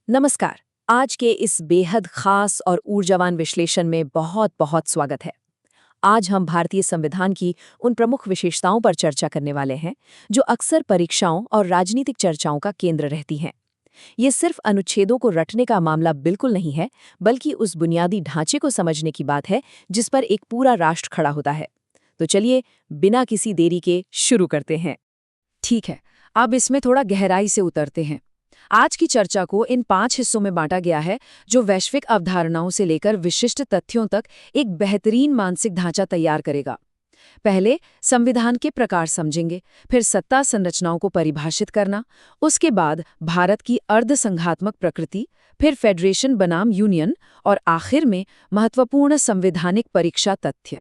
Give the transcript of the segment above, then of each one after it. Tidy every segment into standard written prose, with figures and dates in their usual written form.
नमस्कार। आज के इस बेहद खास और ऊर्जावान विश्लेषण में बहुत बहुत स्वागत है। आज हम भारतीय संविधान की उन प्रमुख विशेषताओं पर चर्चा करने वाले हैं जो अक्सर परीक्षाओं और राजनीतिक चर्चाओं का केंद्र रहती हैं। ये सिर्फ अनुच्छेदों को रटने का मामला बिल्कुल नहीं है, बल्कि उस बुनियादी ढांचे को समझने की बात है जिस पर एक पूरा राष्ट्र खड़ा होता है। तो चलिए बिना किसी देरी के शुरू करते हैं। ठीक है, अब इसमें थोड़ा गहराई से उतरते हैं। आज की चर्चा को इन 5 हिस्सों में बांटा गया है जो वैश्विक अवधारणाओं से लेकर विशिष्ट तथ्यों तक एक बेहतरीन मानसिक ढांचा तैयार करेगा। पहले संविधान के प्रकार समझेंगे, फिर सत्ता संरचनाओं को परिभाषित करना, उसके बाद भारत की अर्धसंघात्मक प्रकृति, फिर फेडरेशन बनाम यूनियन और आखिर में महत्वपूर्ण संवैधानिक परीक्षा तथ्य।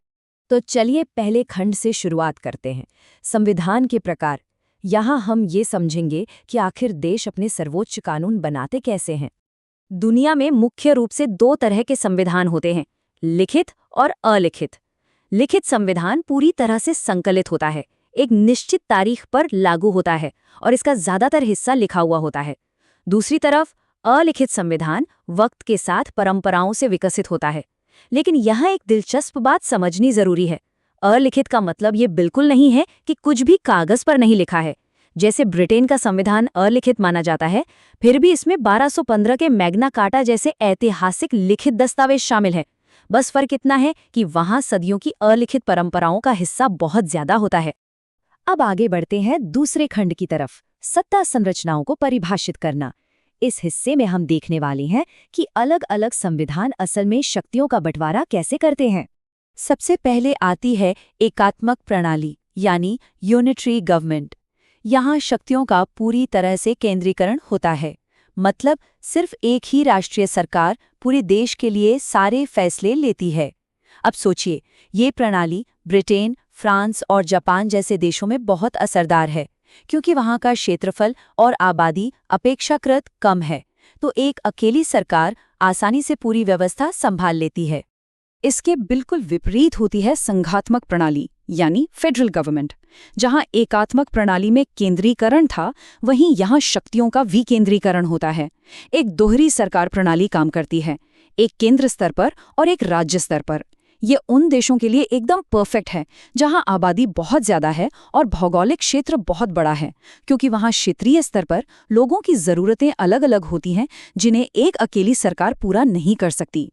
तो चलिए पहले खंड से शुरुआत करते हैं, संविधान के प्रकार। यहाँ हम ये समझेंगे कि आखिर देश अपने सर्वोच्च कानून बनाते कैसे हैं। दुनिया में मुख्य रूप से 2 तरह के संविधान होते हैं, लिखित और अलिखित। लिखित संविधान पूरी तरह से संकलित होता है, एक निश्चित तारीख पर लागू होता है और इसका ज्यादातर हिस्सा लिखा हुआ होता है। दूसरी तरफ अलिखित संविधान वक्त के साथ परंपराओं से विकसित होता है। लेकिन यहाँ एक दिलचस्प बात समझनी जरूरी है। अलिखित का मतलब ये बिल्कुल नहीं है कि कुछ भी कागज पर नहीं लिखा है। जैसे ब्रिटेन का संविधान अलिखित माना जाता है, फिर भी इसमें 1215 के मैग्ना कार्टा जैसे ऐतिहासिक लिखित दस्तावेज शामिल है। बस फर्क इतना है कि वहां सदियों की अलिखित परंपराओं का हिस्सा बहुत ज्यादा होता है। अब आगे बढ़ते हैं दूसरे खंड की तरफ, सत्ता संरचनाओं को परिभाषित करना। इस हिस्से में हम देखने वाले हैं कि अलग अलग संविधान असल में शक्तियों का बंटवारा कैसे करते हैं। सबसे पहले आती है एकात्मक प्रणाली यानी यूनिटरी गवर्नमेंट। यहाँ शक्तियों का पूरी तरह से केंद्रीकरण होता है, मतलब सिर्फ एक ही राष्ट्रीय सरकार पूरे देश के लिए सारे फैसले लेती है। अब सोचिए, ये प्रणाली ब्रिटेन, फ्रांस और जापान जैसे देशों में बहुत असरदार है, क्योंकि वहाँ का क्षेत्रफल और आबादी अपेक्षाकृत कम है, तो एक अकेली सरकार आसानी से पूरी व्यवस्था संभाल लेती है। इसके बिल्कुल विपरीत होती है संघात्मक प्रणाली यानी फेडरल गवर्नमेंट। जहां एकात्मक प्रणाली में केंद्रीकरण था, वहीं यहां शक्तियों का विकेंद्रीकरण होता है। एक दोहरी सरकार प्रणाली काम करती है, एक केंद्र स्तर पर और एक राज्य स्तर पर। ये उन देशों के लिए एकदम परफेक्ट है जहां आबादी बहुत ज्यादा है और भौगोलिक क्षेत्र बहुत बड़ा है, क्योंकि वहां क्षेत्रीय स्तर पर लोगों की जरूरतें अलग अलग होती हैं जिन्हें एक अकेली सरकार पूरा नहीं कर सकती।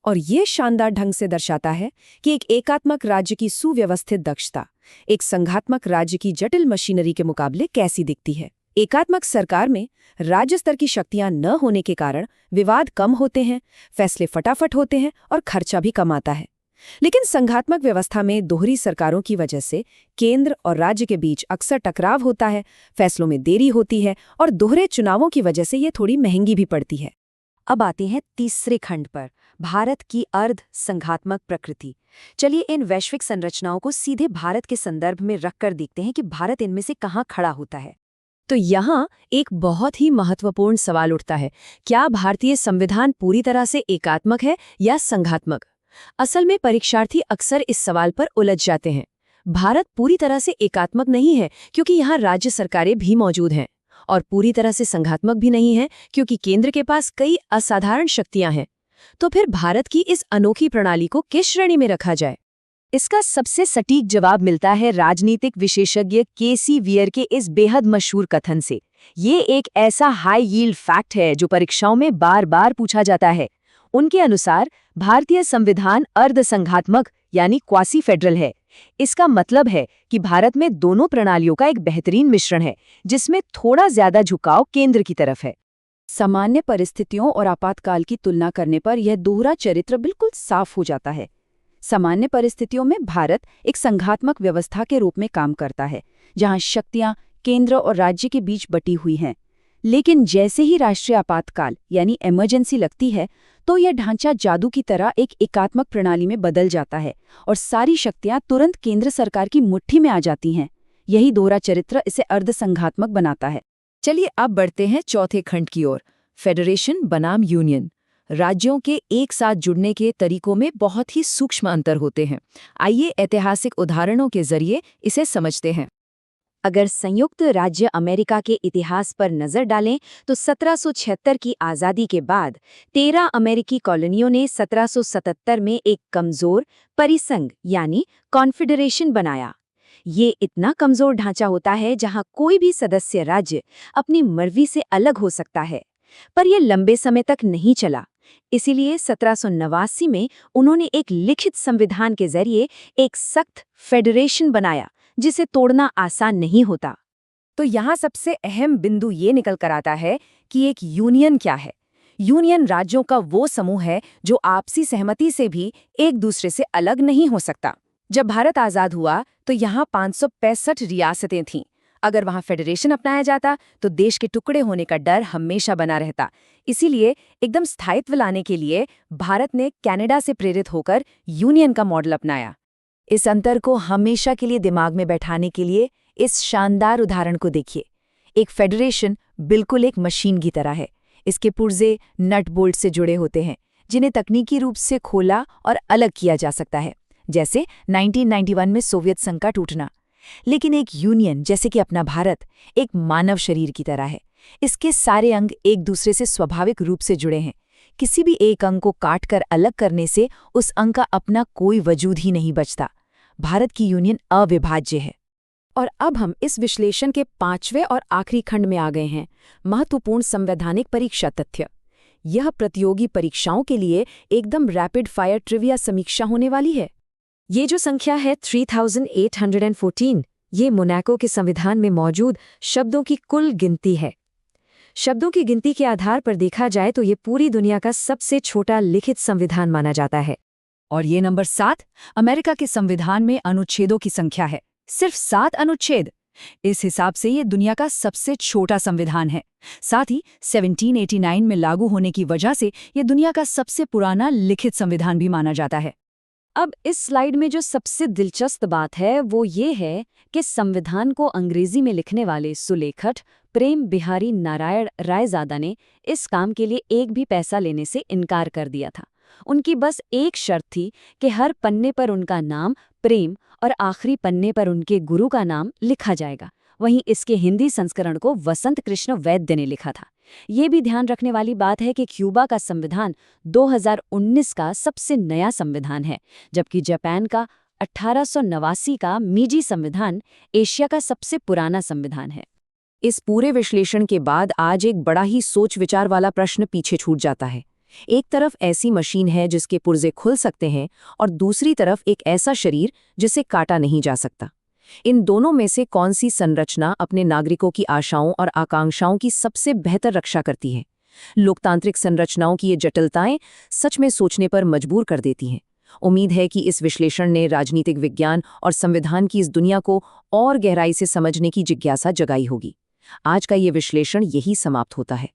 और ये शानदार ढंग से दर्शाता है कि एक एकात्मक राज्य की सुव्यवस्थित दक्षता एक संघात्मक राज्य की जटिल मशीनरी के मुकाबले कैसी दिखती है। एकात्मक सरकार में राज्य स्तर की शक्तियां न होने के कारण विवाद कम होते हैं, फैसले फटाफट होते हैं और खर्चा भी कम आता है। लेकिन संघात्मक व्यवस्था में दोहरी सरकारों की वजह से केंद्र और राज्य के बीच अक्सर टकराव होता है, फैसलों में देरी होती है और दोहरे चुनावों की वजह से ये थोड़ी महंगी भी पड़ती है। अब आते हैं तीसरे खंड पर, भारत की अर्ध संघात्मक प्रकृति। चलिए इन वैश्विक संरचनाओं को सीधे भारत के संदर्भ में रखकर देखते हैं कि भारत इनमें से कहाँ खड़ा होता है। तो यहाँ एक बहुत ही महत्वपूर्ण सवाल उठता है, क्या भारतीय संविधान पूरी तरह से एकात्मक है या संघात्मक? असल में परीक्षार्थी अक्सर इस सवाल पर उलझ जाते हैं। भारत पूरी तरह से एकात्मक नहीं है क्योंकि यहाँ राज्य सरकारें भी मौजूद हैं, और पूरी तरह से संघात्मक भी नहीं है क्योंकि केंद्र के पास कई असाधारण शक्तियां हैं। तो फिर भारत की इस अनोखी प्रणाली को किस श्रेणी में रखा जाए? इसका सबसे सटीक जवाब मिलता है राजनीतिक विशेषज्ञ के.सी. वियर के इस बेहद मशहूर कथन से। ये एक ऐसा हाई यील्ड फैक्ट है जो परीक्षाओं में बार बार पूछा जाता है। उनके अनुसार भारतीय संविधान अर्धसंघात्मक यानी क्वासी फेडरल है। इसका मतलब है कि भारत में दोनों प्रणालियों का एक बेहतरीन मिश्रण है, जिसमें थोड़ा ज्यादा झुकाव केंद्र की तरफ है। सामान्य परिस्थितियों और आपातकाल की तुलना करने पर यह दोहरा चरित्र बिल्कुल साफ हो जाता है। सामान्य परिस्थितियों में भारत एक संघात्मक व्यवस्था के रूप में काम करता है, जहां शक्तियां केंद्र और राज्य के बीच बटी हुई हैं। लेकिन जैसे ही राष्ट्रीय आपातकाल यानी इमरजेंसी लगती है, तो यह ढांचा जादू की तरह एक एकात्मक प्रणाली में बदल जाता है और सारी शक्तियां तुरंत केंद्र सरकार की मुट्ठी में आ जाती हैं। यही दोहरा चरित्र इसे अर्धसंघात्मक बनाता है। चलिए अब बढ़ते हैं चौथे खंड की ओर, फेडरेशन बनाम यूनियन। राज्यों के एक साथ जुड़ने के तरीकों में बहुत ही सूक्ष्म अंतर होते हैं। आइए ऐतिहासिक उदाहरणों के जरिए इसे समझते हैं। अगर संयुक्त राज्य अमेरिका के इतिहास पर नजर डालें तो 1776 की आज़ादी के बाद 13 अमेरिकी कॉलोनियों ने 1777 में एक कमजोर परिसंघ यानी कॉन्फेडरेशन बनाया। ये इतना कमजोर ढांचा होता है जहां कोई भी सदस्य राज्य अपनी मर्जी से अलग हो सकता है, पर यह लंबे समय तक नहीं चला। इसीलिए 1789 में उन्होंने एक लिखित संविधान के जरिए एक सख्त फेडरेशन बनाया जिसे तोड़ना आसान नहीं होता। तो यहाँ सबसे अहम बिंदु ये निकल कर आता है कि एक यूनियन क्या है। यूनियन राज्यों का वो समूह है जो आपसी सहमति से भी एक दूसरे से अलग नहीं हो सकता। जब भारत आज़ाद हुआ तो यहाँ 565 रियासतें थीं। अगर वहाँ फेडरेशन अपनाया जाता तो देश के टुकड़े होने का डर हमेशा बना रहता। इसीलिए एकदम स्थायित्व लाने के लिए भारत ने कनाडा से प्रेरित होकर यूनियन का मॉडल अपनाया। इस अंतर को हमेशा के लिए दिमाग में बैठाने के लिए इस शानदार उदाहरण को देखिए। एक फेडरेशन बिल्कुल एक मशीन की तरह है। इसके पुर्जे नट बोल्ट से जुड़े होते हैं जिन्हें तकनीकी रूप से खोला और अलग किया जा सकता है, जैसे 1991 में सोवियत संघ का टूटना। लेकिन एक यूनियन जैसे कि अपना भारत एक मानव शरीर की तरह है। इसके सारे अंग एक दूसरे से स्वाभाविक रूप से जुड़े हैं। किसी भी एक अंग को काटकर अलग करने से उस अंग का अपना कोई वजूद ही नहीं बचता। भारत की यूनियन अविभाज्य है। और अब हम इस विश्लेषण के 5वें और आखिरी खंड में आ गए हैं, महत्वपूर्ण संवैधानिक परीक्षा तथ्य। यह प्रतियोगी परीक्षाओं के लिए एकदम रैपिड फायर ट्रिविया समीक्षा होने वाली है। ये जो संख्या है 3814, ये मोनाको के संविधान में मौजूद शब्दों की कुल गिनती है। शब्दों की गिनती के आधार पर देखा जाए तो ये पूरी दुनिया का सबसे छोटा लिखित संविधान माना जाता है। और ये नंबर 7 अमेरिका के संविधान में अनुच्छेदों की संख्या है, सिर्फ 7 अनुच्छेद। इस हिसाब से ये दुनिया का सबसे छोटा संविधान है। साथ ही 1789 में लागू होने की वजह से ये दुनिया का सबसे पुराना लिखित संविधान भी माना जाता है। अब इस स्लाइड में जो सबसे दिलचस्प बात है वो ये है कि संविधान को अंग्रेजी में लिखने वाले सुलेखट प्रेम बिहारी नारायण रायजादा ने इस काम के लिए एक भी पैसा लेने से इनकार कर दिया था। उनकी बस एक शर्त थी कि हर पन्ने पर उनका नाम प्रेम और आखिरी पन्ने पर उनके गुरु का नाम लिखा जाएगा। वहीं इसके हिंदी संस्करण को वसंत कृष्ण वैद्य ने लिखा था। ये भी ध्यान रखने वाली बात है कि क्यूबा का संविधान 2019 का सबसे नया संविधान है, जबकि जापान का 1889 का मीजी संविधान एशिया का सबसे पुराना संविधान है। इस पूरे विश्लेषण के बाद आज एक बड़ा ही सोच विचार वाला प्रश्न पीछे छूट जाता है। एक तरफ ऐसी मशीन है जिसके पुर्जे खुल सकते हैं और दूसरी तरफ एक ऐसा शरीर जिसे काटा नहीं जा सकता। इन दोनों में से कौन सी संरचना अपने नागरिकों की आशाओं और आकांक्षाओं की सबसे बेहतर रक्षा करती है? लोकतांत्रिक संरचनाओं की ये जटिलताएं सच में सोचने पर मजबूर कर देती हैं। उम्मीद है कि इस विश्लेषण ने राजनीतिक विज्ञान और संविधान की इस दुनिया को और गहराई से समझने की जिज्ञासा जगाई होगी। आज का ये विश्लेषण यही समाप्त होता है।